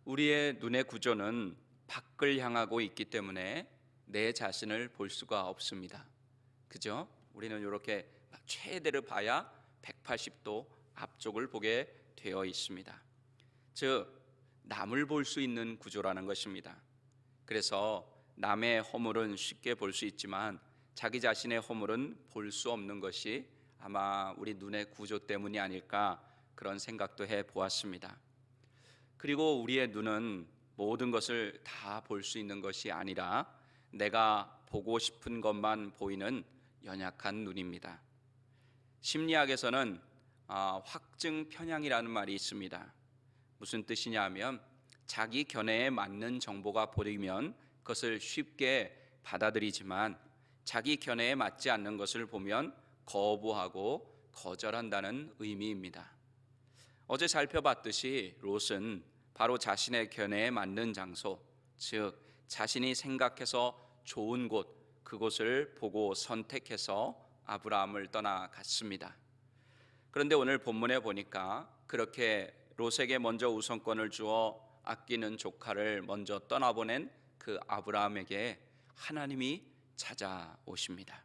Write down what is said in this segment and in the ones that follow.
우리의 눈의 구조는 밖을 향하고 있기 때문에 내 자신을 볼 수가 없습니다. 그죠? 우리는 이렇게 최대를 봐야 180도 앞쪽을 보게 되어 있습니다. 즉, 남을 볼 수 있는 구조라는 것입니다. 그래서 남의 허물은 쉽게 볼 수 있지만 자기 자신의 허물은 볼 수 없는 것이 아마 우리 눈의 구조 때문이 아닐까, 그런 생각도 해 보았습니다. 그리고 우리의 눈은 모든 것을 다 볼 수 있는 것이 아니라 내가 보고 싶은 것만 보이는 연약한 눈입니다. 심리학에서는 확증 편향이라는 말이 있습니다. 무슨 뜻이냐 하면 자기 견해에 맞는 정보가 보이면 그것을 쉽게 받아들이지만 자기 견해에 맞지 않는 것을 보면 거부하고 거절한다는 의미입니다. 어제 살펴봤듯이 롯은 바로 자신의 견해에 맞는 장소, 즉 자신이 생각해서 좋은 곳, 그곳을 보고 선택해서 아브라함을 떠나갔습니다. 그런데 오늘 본문에 보니까 그렇게 롯에게 먼저 우선권을 주어 아끼는 조카를 먼저 떠나보낸 그 아브라함에게 하나님이 찾아오십니다.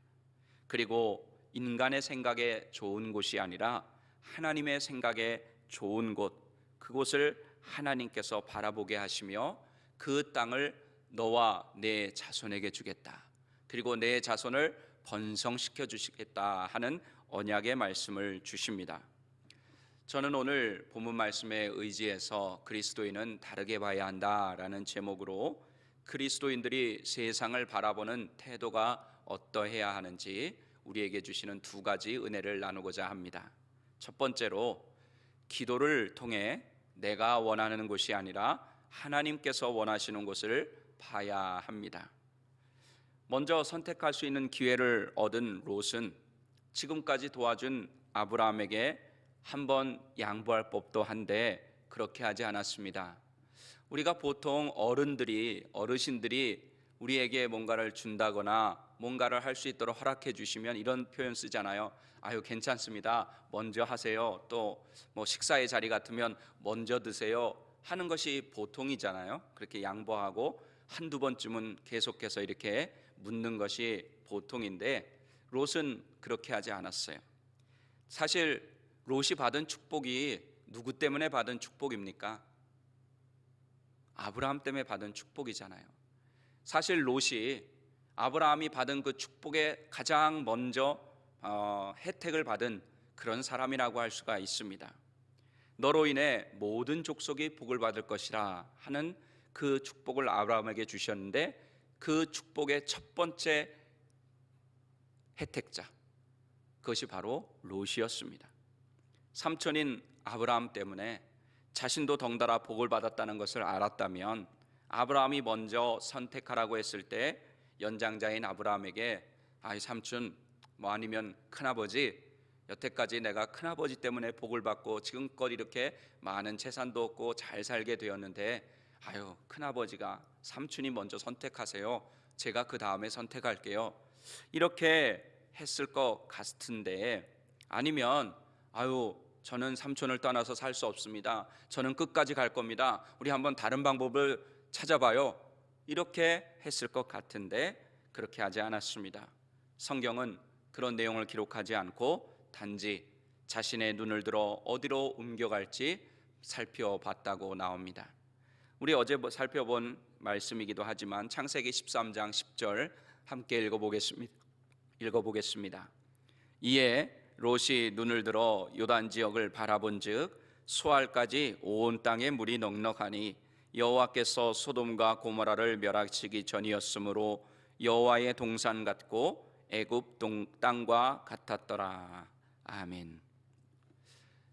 그리고 인간의 생각에 좋은 곳이 아니라 하나님의 생각에 좋은 곳, 그곳을 하나님께서 바라보게 하시며 그 땅을 너와 내 자손에게 주겠다, 그리고 내 자손을 번성시켜 주시겠다 하는 언약의 말씀을 주십니다. 저는 오늘 본문 말씀에 의지해서 그리스도인은 다르게 봐야 한다라는 제목으로 그리스도인들이 세상을 바라보는 태도가 어떠해야 하는지 우리에게 주시는 두 가지 은혜를 나누고자 합니다. 첫 번째로, 기도를 통해 내가 원하는 곳이 아니라 하나님께서 원하시는 곳을 봐야 합니다. 먼저 선택할 수 있는 기회를 얻은 롯은 지금까지 도와준 아브라함에게 한번 양보할 법도 한데 그렇게 하지 않았습니다. 우리가 보통 어르신들이 우리에게 뭔가를 준다거나 뭔가를 할 수 있도록 허락해 주시면 이런 표현 쓰잖아요. 아유, 괜찮습니다, 먼저 하세요. 또 뭐 식사의 자리 같으면 먼저 드세요 하는 것이 보통이잖아요. 그렇게 양보하고 한두 번쯤은 계속해서 이렇게 묻는 것이 보통인데 롯은 그렇게 하지 않았어요. 사실 롯이 받은 축복이 누구 때문에 받은 축복입니까? 아브라함 때문에 받은 축복이잖아요. 사실 롯이 아브라함이 받은 그 축복에 가장 먼저 혜택을 받은 그런 사람이라고 할 수가 있습니다. 너로 인해 모든 족속이 복을 받을 것이라 하는 그 축복을 아브라함에게 주셨는데 그 축복의 첫 번째 혜택자, 그것이 바로 롯이었습니다. 삼촌인 아브라함 때문에 자신도 덩달아 복을 받았다는 것을 알았다면 아브라함이 먼저 선택하라고 했을 때 연장자인 아브라함에게 삼촌, 뭐 아니면 큰아버지, 여태까지 내가 큰아버지 때문에 복을 받고 지금껏 이렇게 많은 재산도 얻고 잘 살게 되었는데 큰아버지가 삼촌이 먼저 선택하세요, 제가 그 다음에 선택할게요, 이렇게 했을 것 같은데, 아니면 저는 삼촌을 떠나서 살 수 없습니다, 저는 끝까지 갈 겁니다, 우리 한번 다른 방법을 찾아봐요, 이렇게 했을 것 같은데 그렇게 하지 않았습니다. 성경은 그런 내용을 기록하지 않고 단지 자신의 눈을 들어 어디로 옮겨갈지 살펴봤다고 나옵니다. 우리 어제 살펴본 말씀이기도 하지만 창세기 13장 10절 함께 읽어보겠습니다. 이에 롯이 눈을 들어 요단 지역을 바라본즉 수알까지 온 땅에 물이 넉넉하니 여호와께서 소돔과 고모라를 멸하시기 전이었으므로 여호와의 동산 같고 애굽 땅과 같았더라. 아멘.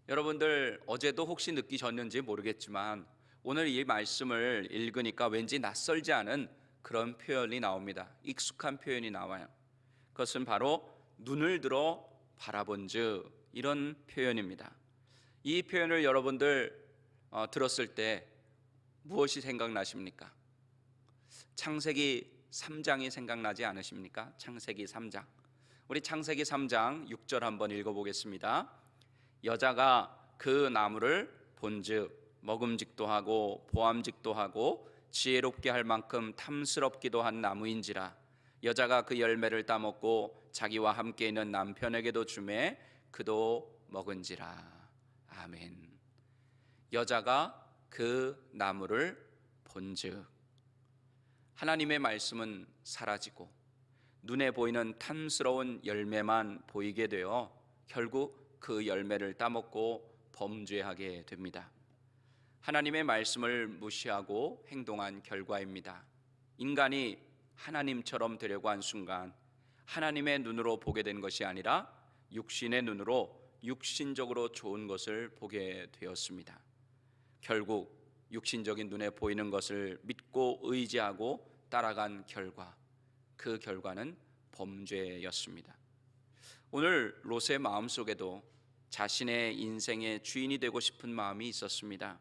여러분들 어제도 혹시 느끼셨는지 모르겠지만 오늘 이 말씀을 읽으니까 왠지 낯설지 않은 그런 표현이 나옵니다. 익숙한 표현이 나와요. 그것은 바로 눈을 들어 바라본즉, 이런 표현입니다. 이 표현을 여러분들 들었을 때 무엇이 생각나십니까? 창세기 3장이 생각나지 않으십니까? 창세기 3장. 우리 창세기 3장 6절 한번 읽어보겠습니다. 여자가 그 나무를 본즉 먹음직도 하고 보암직도 하고 지혜롭게 할 만큼 탐스럽기도 한 나무인지라 여자가 그 열매를 따먹고 자기와 함께 있는 남편에게도 주매 그도 먹은지라. 아멘. 여자가 그 나무를 본즉 하나님의 말씀은 사라지고 눈에 보이는 탐스러운 열매만 보이게 되어 결국 그 열매를 따먹고 범죄하게 됩니다. 하나님의 말씀을 무시하고 행동한 결과입니다. 인간이 하나님처럼 되려고 한 순간 하나님의 눈으로 보게 된 것이 아니라 육신의 눈으로 육신적으로 좋은 것을 보게 되었습니다. 결국 육신적인 눈에 보이는 것을 믿고 의지하고 따라간 결과, 그 결과는 범죄였습니다. 오늘 롯의 마음속에도 자신의 인생의 주인이 되고 싶은 마음이 있었습니다.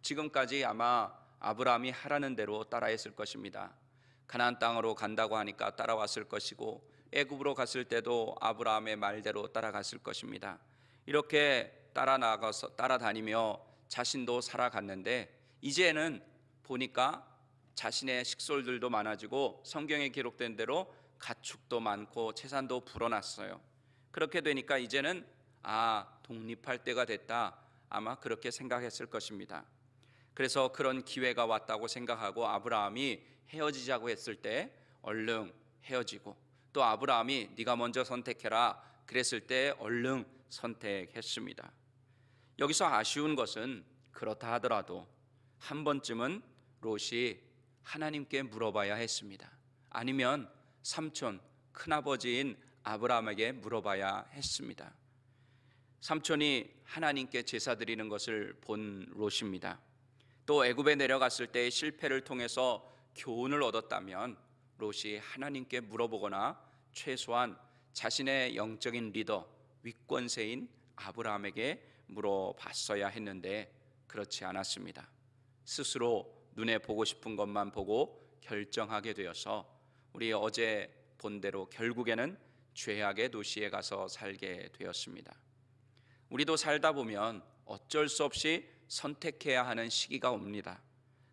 지금까지 아마 아브라함이 하라는 대로 따라했을 것입니다. 가나안 땅으로 간다고 하니까 따라왔을 것이고 애굽으로 갔을 때도 아브라함의 말대로 따라갔을 것입니다. 이렇게 따라다니며 자신도 살아갔는데 이제는 보니까 자신의 식솔들도 많아지고 성경에 기록된 대로 가축도 많고 재산도 불어났어요. 그렇게 되니까 이제는 독립할 때가 됐다, 아마 그렇게 생각했을 것입니다. 그래서 그런 기회가 왔다고 생각하고 아브라함이 헤어지자고 했을 때 얼른 헤어지고, 또 아브라함이 네가 먼저 선택해라 그랬을 때 얼른 선택했습니다. 여기서 아쉬운 것은 그렇다 하더라도 한 번쯤은 롯이 하나님께 물어봐야 했습니다. 아니면 삼촌, 큰아버지인 아브라함에게 물어봐야 했습니다. 삼촌이 하나님께 제사 드리는 것을 본 롯입니다. 또 애굽에 내려갔을 때의 실패를 통해서 교훈을 얻었다면 롯이 하나님께 물어보거나 최소한 자신의 영적인 리더, 윗권세인 아브라함에게 물어봤어야 했는데 그렇지 않았습니다. 스스로 눈에 보고 싶은 것만 보고 결정하게 되어서 우리 어제 본 대로 결국에는 죄악의 도시에 가서 살게 되었습니다. 우리도 살다 보면 어쩔 수 없이 선택해야 하는 시기가 옵니다.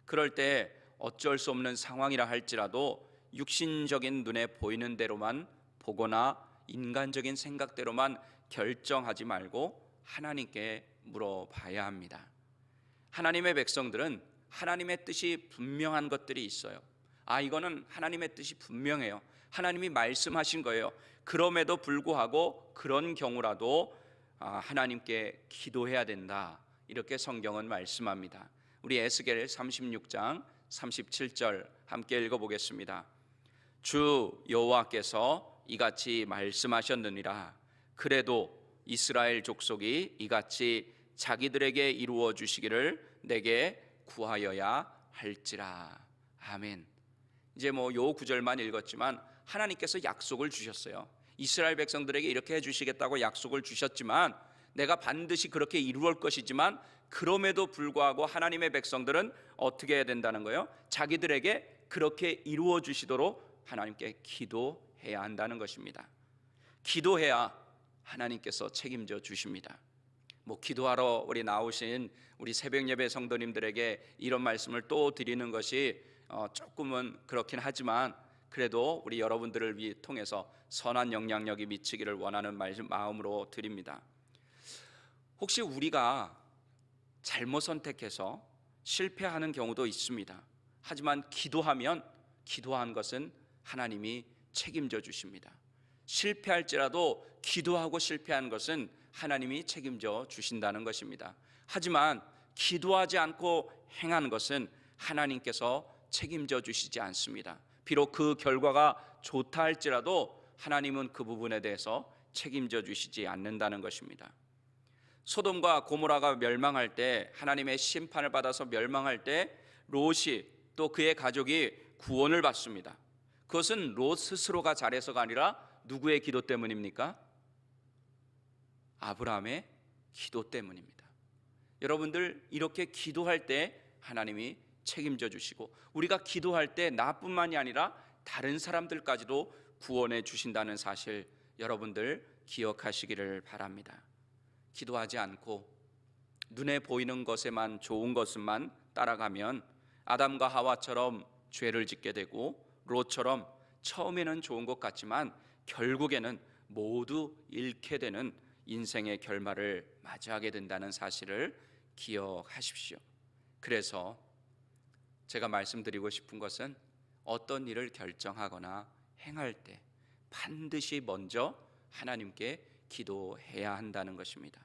그럴 때 어쩔 수 없는 상황이라 할지라도 육신적인 눈에 보이는 대로만 보거나 인간적인 생각대로만 결정하지 말고 하나님께 물어봐야 합니다. 하나님의 백성들은 하나님의 뜻이 분명한 것들이 있어요. 이거는 하나님의 뜻이 분명해요. 하나님이 말씀하신 거예요. 그럼에도 불구하고 그런 경우라도 하나님께 기도해야 된다, 이렇게 성경은 말씀합니다. 우리 에스겔 36장 37절 함께 읽어보겠습니다. 주 여호와께서 이같이 말씀하셨느니라. 그래도 이스라엘 족속이 이같이 자기들에게 이루어 주시기를 내게 구하여야 할지라. 아멘. 이제 요 구절만 읽었지만 하나님께서 약속을 주셨어요. 이스라엘 백성들에게 이렇게 해주시겠다고 약속을 주셨지만 내가 반드시 그렇게 이루을 것이지만 그럼에도 불구하고 하나님의 백성들은 어떻게 해야 된다는 거예요? 자기들에게 그렇게 이루어 주시도록 하나님께 기도해야 한다는 것입니다. 기도해야 하나님께서 책임져 주십니다. 기도하러 우리 나오신 우리 새벽 예배 성도님들에게 이런 말씀을 또 드리는 것이 조금은 그렇긴 하지만 그래도 우리 여러분들을 통해서 선한 영향력이 미치기를 원하는 마음으로 드립니다. 혹시 우리가 잘못 선택해서 실패하는 경우도 있습니다. 하지만 기도하면 기도한 것은 하나님이 책임져 주십니다. 실패할지라도 기도하고 실패한 것은 하나님이 책임져 주신다는 것입니다. 하지만 기도하지 않고 행한 것은 하나님께서 책임져 주시지 않습니다. 비록 그 결과가 좋다 할지라도 하나님은 그 부분에 대해서 책임져 주시지 않는다는 것입니다. 소돔과 고모라가 멸망할 때, 하나님의 심판을 받아서 멸망할 때 롯이 또 그의 가족이 구원을 받습니다. 그것은 롯 스스로가 잘해서가 아니라 누구의 기도 때문입니까? 아브라함의 기도 때문입니다. 여러분들 이렇게 기도할 때 하나님이 책임져 주시고, 우리가 기도할 때 나뿐만이 아니라 다른 사람들까지도 구원해 주신다는 사실 여러분들 기억하시기를 바랍니다. 기도하지 않고 눈에 보이는 것에만 좋은 것만 따라가면 아담과 하와처럼 죄를 짓게 되고 롯처럼 처음에는 좋은 것 같지만 결국에는 모두 잃게 되는 인생의 결말을 맞이하게 된다는 사실을 기억하십시오. 그래서 제가 말씀드리고 싶은 것은 어떤 일을 결정하거나 행할 때 반드시 먼저 하나님께 기도해야 한다는 것입니다.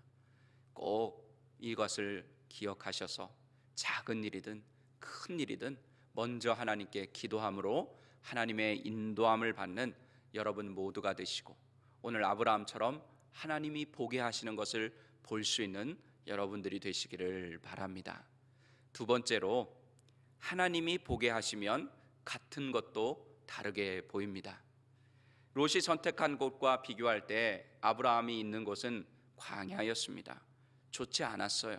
꼭 이것을 기억하셔서 작은 일이든 큰 일이든 먼저 하나님께 기도함으로 하나님의 인도함을 받는 여러분 모두가 되시고, 오늘 아브라함처럼 하나님이 보게 하시는 것을 볼 수 있는 여러분들이 되시기를 바랍니다. 두 번째로, 하나님이 보게 하시면 같은 것도 다르게 보입니다. 롯이 선택한 곳과 비교할 때 아브라함이 있는 곳은 광야였습니다. 좋지 않았어요.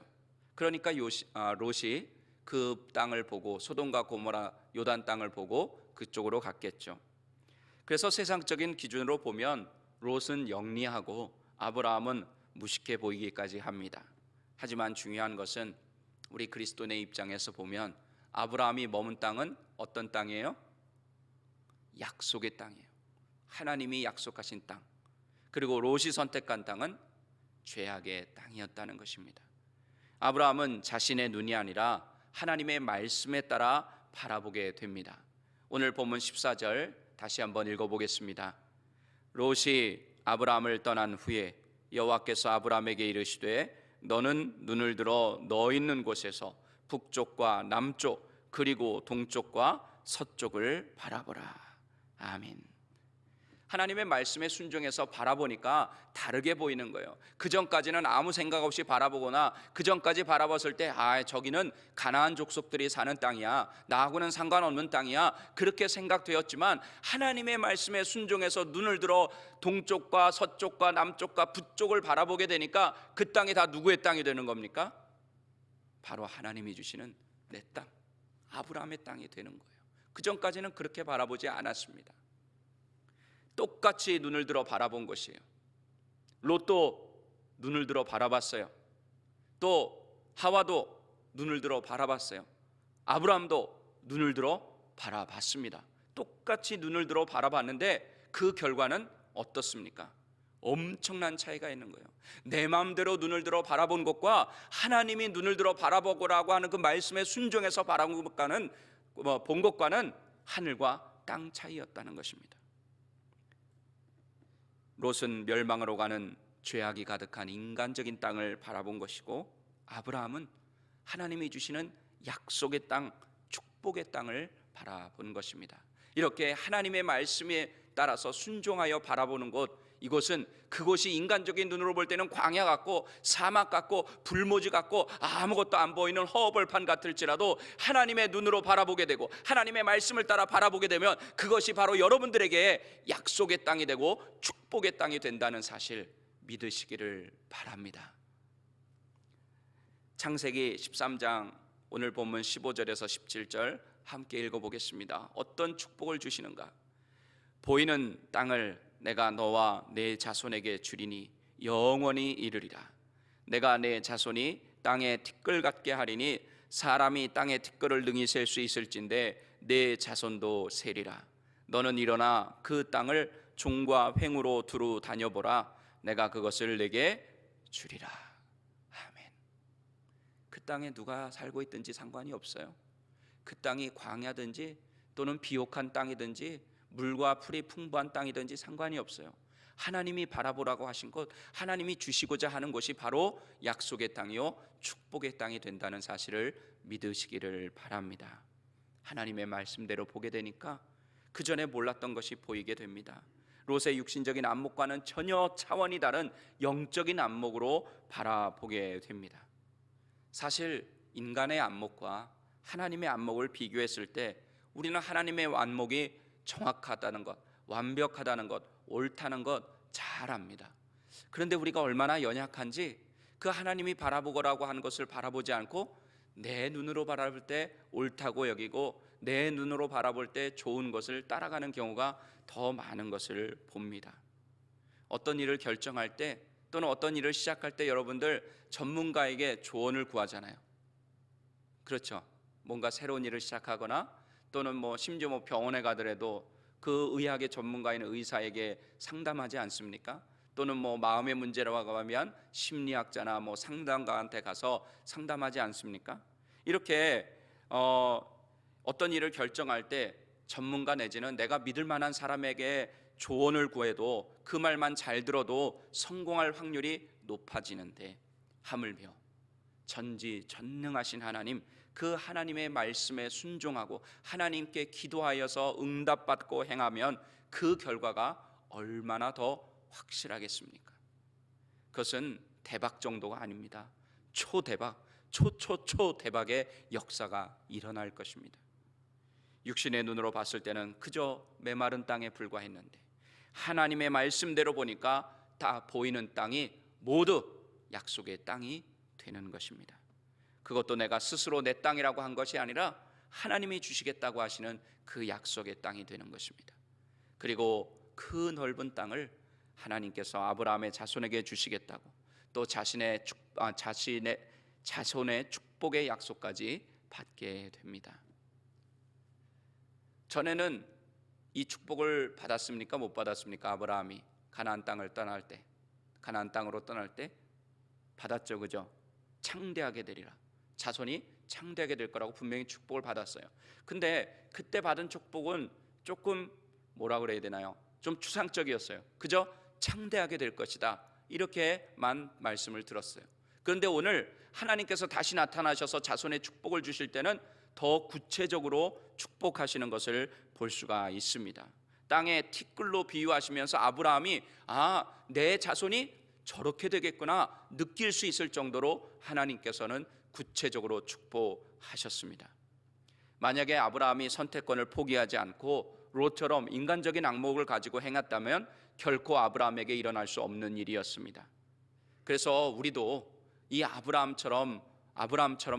그러니까 롯이 그 땅을 보고, 소돔과 고모라 요단 땅을 보고 그쪽으로 갔겠죠. 그래서 세상적인 기준으로 보면 롯은 영리하고 아브라함은 무식해 보이기까지 합니다. 하지만 중요한 것은 우리 그리스도인의 입장에서 보면 아브라함이 머문 땅은 어떤 땅이에요? 약속의 땅이에요. 하나님이 약속하신 땅. 그리고 롯이 선택한 땅은 죄악의 땅이었다는 것입니다. 아브라함은 자신의 눈이 아니라 하나님의 말씀에 따라 바라보게 됩니다. 오늘 본문 14절 다시 한번 읽어보겠습니다. 롯이 아브라함을 떠난 후에 여호와께서 아브라함에게 이르시되 너는 눈을 들어 너 있는 곳에서 북쪽과 남쪽 그리고 동쪽과 서쪽을 바라보라. 아멘. 하나님의 말씀에 순종해서 바라보니까 다르게 보이는 거예요. 그 전까지는 아무 생각 없이 바라보거나 그 전까지 바라봤을 때 저기는 가나안 족속들이 사는 땅이야, 나하고는 상관없는 땅이야, 그렇게 생각되었지만 하나님의 말씀에 순종해서 눈을 들어 동쪽과 서쪽과 남쪽과 북쪽을 바라보게 되니까 그 땅이 다 누구의 땅이 되는 겁니까? 바로 하나님이 주시는 내 땅, 아브라함의 땅이 되는 거예요. 그 전까지는 그렇게 바라보지 않았습니다. 똑같이 눈을 들어 바라본 것이에요. 롯도 눈을 들어 바라봤어요. 또 하와도 눈을 들어 바라봤어요. 아브라함도 눈을 들어 바라봤습니다. 똑같이 눈을 들어 바라봤는데 그 결과는 어떻습니까? 엄청난 차이가 있는 거예요. 내 마음대로 눈을 들어 바라본 것과 하나님이 눈을 들어 바라보라고 하는 그 말씀에 순종해서 바라본 것과는, 본 것과는 하늘과 땅 차이였다는 것입니다. 롯은 멸망으로 가는 죄악이 가득한 인간적인 땅을 바라본 것이고, 아브라함은 하나님이 주시는 약속의 땅, 축복의 땅을 바라본 것입니다. 이렇게 하나님의 말씀에 따라서 순종하여 바라보는 곳, 이곳은 그곳이 인간적인 눈으로 볼 때는 광야 같고 사막 같고 불모지 같고 아무것도 안 보이는 허벌판 같을지라도 하나님의 눈으로 바라보게 되고 하나님의 말씀을 따라 바라보게 되면 그것이 바로 여러분들에게 약속의 땅이 되고 축복의 땅이 된다는 사실 믿으시기를 바랍니다. 창세기 13장 오늘 본문 15절에서 17절 함께 읽어보겠습니다. 어떤 축복을 주시는가? 보이는 땅을 내가 너와 내 자손에게 주리니 영원히 이르리라. 내가 내 자손이 땅에 티끌 같게 하리니 사람이 땅에 티끌을 능히 셀 수 있을진데 내 자손도 세리라. 너는 일어나 그 땅을 종과 횡으로 두루 다녀보라. 내가 그것을 내게 주리라. 아멘. 그 땅에 누가 살고 있든지 상관이 없어요. 그 땅이 광야든지 또는 비옥한 땅이든지 물과 풀이 풍부한 땅이든지 상관이 없어요. 하나님이 바라보라고 하신 것, 하나님이 주시고자 하는 것이 바로 약속의 땅이요 축복의 땅이 된다는 사실을 믿으시기를 바랍니다. 하나님의 말씀대로 보게 되니까 그 전에 몰랐던 것이 보이게 됩니다. 롯의 육신적인 안목과는 전혀 차원이 다른 영적인 안목으로 바라보게 됩니다. 사실 인간의 안목과 하나님의 안목을 비교했을 때 우리는 하나님의 안목이 정확하다는 것, 완벽하다는 것, 옳다는 것 잘 압니다. 그런데 우리가 얼마나 연약한지 그 하나님이 바라보라고 하는 것을 바라보지 않고 내 눈으로 바라볼 때 옳다고 여기고 내 눈으로 바라볼 때 좋은 것을 따라가는 경우가 더 많은 것을 봅니다. 어떤 일을 결정할 때 또는 어떤 일을 시작할 때 여러분들 전문가에게 조언을 구하잖아요. 그렇죠. 뭔가 새로운 일을 시작하거나 또는 심지어 병원에 가더라도 그 의학의 전문가인 의사에게 상담하지 않습니까? 또는 마음의 문제라고 하면 심리학자나 상담가한테 가서 상담하지 않습니까? 이렇게 어떤 일을 결정할 때 전문가 내지는 내가 믿을 만한 사람에게 조언을 구해도 그 말만 잘 들어도 성공할 확률이 높아지는데, 하물며 전지전능하신 하나님, 그 하나님의 말씀에 순종하고 하나님께 기도하여서 응답받고 행하면 그 결과가 얼마나 더 확실하겠습니까? 그것은 대박 정도가 아닙니다. 초대박, 초대박의 역사가 일어날 것입니다. 육신의 눈으로 봤을 때는 그저 메마른 땅에 불과했는데 하나님의 말씀대로 보니까 다 보이는 땅이 모두 약속의 땅이 되는 것입니다. 그것도 내가 스스로 내 땅이라고 한 것이 아니라 하나님이 주시겠다고 하시는 그 약속의 땅이 되는 것입니다. 그리고 그 넓은 땅을 하나님께서 아브라함의 자손에게 주시겠다고, 또 자신의 자손의 축복의 약속까지 받게 됩니다. 전에는 이 축복을 받았습니까? 못 받았습니까? 아브라함이 가나안 땅으로 떠날 때 받았죠, 그죠? 창대하게 되리라, 자손이 창대하게 될 거라고 분명히 축복을 받았어요. 근데 그때 받은 축복은 조금 뭐라 그래야 되나요? 좀 추상적이었어요. 그저 창대하게 될 것이다, 이렇게만 말씀을 들었어요. 그런데 오늘 하나님께서 다시 나타나셔서 자손의 축복을 주실 때는 더 구체적으로 축복하시는 것을 볼 수가 있습니다. 땅의 티끌로 비유하시면서 아브라함이 내 자손이 저렇게 되겠구나 느낄 수 있을 정도로 하나님께서는 구체적으로 축복하셨습니다. 만약에 아브라함이 선택권을 포기하지 않고 롯처럼 인간적인 악목을 가지고 행했다면 결코 아브라함에게 일어날 수 없는 일이었습니다. 그래서 우리도 이 아브라함처럼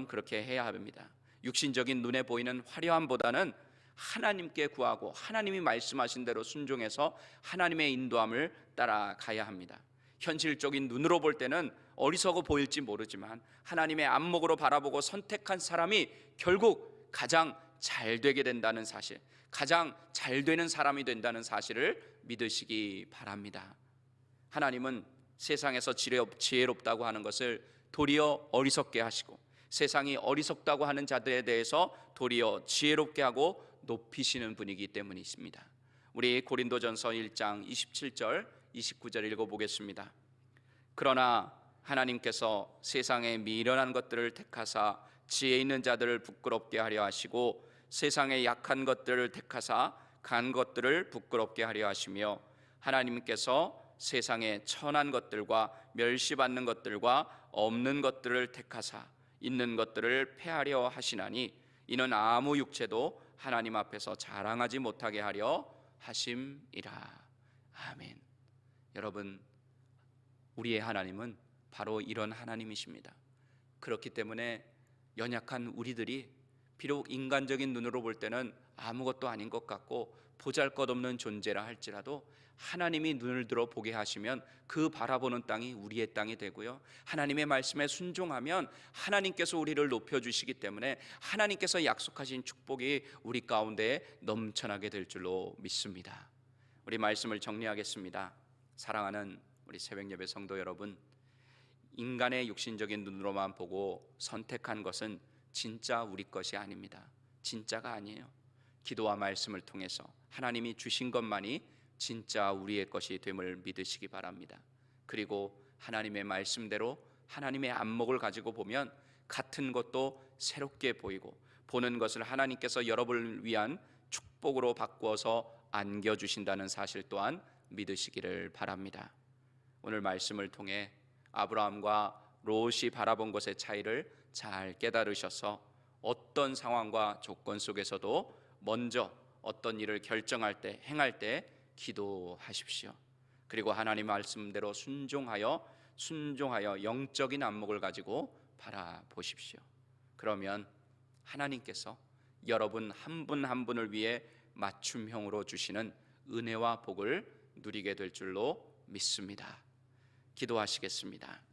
그렇게 해야 합니다. 육신적인 눈에 보이는 화려함보다는 하나님께 구하고 하나님이 말씀하신 대로 순종해서 하나님의 인도함을 따라가야 합니다. 현실적인 눈으로 볼 때는 어리석어 보일지 모르지만 하나님의 안목으로 바라보고 선택한 사람이 결국 가장 잘 되게 된다는 사실, 가장 잘 되는 사람이 된다는 사실을 믿으시기 바랍니다. 하나님은 세상에서 지혜롭다고 하는 것을 도리어 어리석게 하시고, 세상이 어리석다고 하는 자들에 대해서 도리어 지혜롭게 하고 높이시는 분이기 때문이십니다. 우리 고린도전서 1장 27절 29절 읽어보겠습니다. 그러나 하나님께서 세상의 미련한 것들을 택하사 지혜 있는 자들을 부끄럽게 하려 하시고, 세상의 약한 것들을 택하사 간 것들을 부끄럽게 하려 하시며, 하나님께서 세상의 천한 것들과 멸시받는 것들과 없는 것들을 택하사 있는 것들을 폐하려 하시나니, 이는 아무 육체도 하나님 앞에서 자랑하지 못하게 하려 하심이라. 아멘. 여러분, 우리의 하나님은 바로 이런 하나님이십니다. 그렇기 때문에 연약한 우리들이 비록 인간적인 눈으로 볼 때는 아무것도 아닌 것 같고 보잘것없는 존재라 할지라도 하나님이 눈을 들어 보게 하시면 그 바라보는 땅이 우리의 땅이 되고요, 하나님의 말씀에 순종하면 하나님께서 우리를 높여주시기 때문에 하나님께서 약속하신 축복이 우리 가운데 넘쳐나게 될 줄로 믿습니다. 우리 말씀을 정리하겠습니다. 사랑하는 우리 새벽예배 성도 여러분, 인간의 육신적인 눈으로만 보고 선택한 것은 진짜 우리 것이 아닙니다. 진짜가 아니에요. 기도와 말씀을 통해서 하나님이 주신 것만이 진짜 우리의 것이 됨을 믿으시기 바랍니다. 그리고 하나님의 말씀대로 하나님의 안목을 가지고 보면 같은 것도 새롭게 보이고, 보는 것을 하나님께서 여러분을 위한 축복으로 바꾸어서 안겨주신다는 사실 또한 믿으시기를 바랍니다. 오늘 말씀을 통해 아브라함과 롯이 바라본 것의 차이를 잘 깨달으셔서 어떤 상황과 조건 속에서도 먼저 어떤 일을 결정할 때, 행할 때 기도하십시오. 그리고 하나님 말씀대로 순종하여 영적인 안목을 가지고 바라보십시오. 그러면 하나님께서 여러분 한 분 한 분을 위해 맞춤형으로 주시는 은혜와 복을 누리게 될 줄로 믿습니다. 기도하시겠습니다.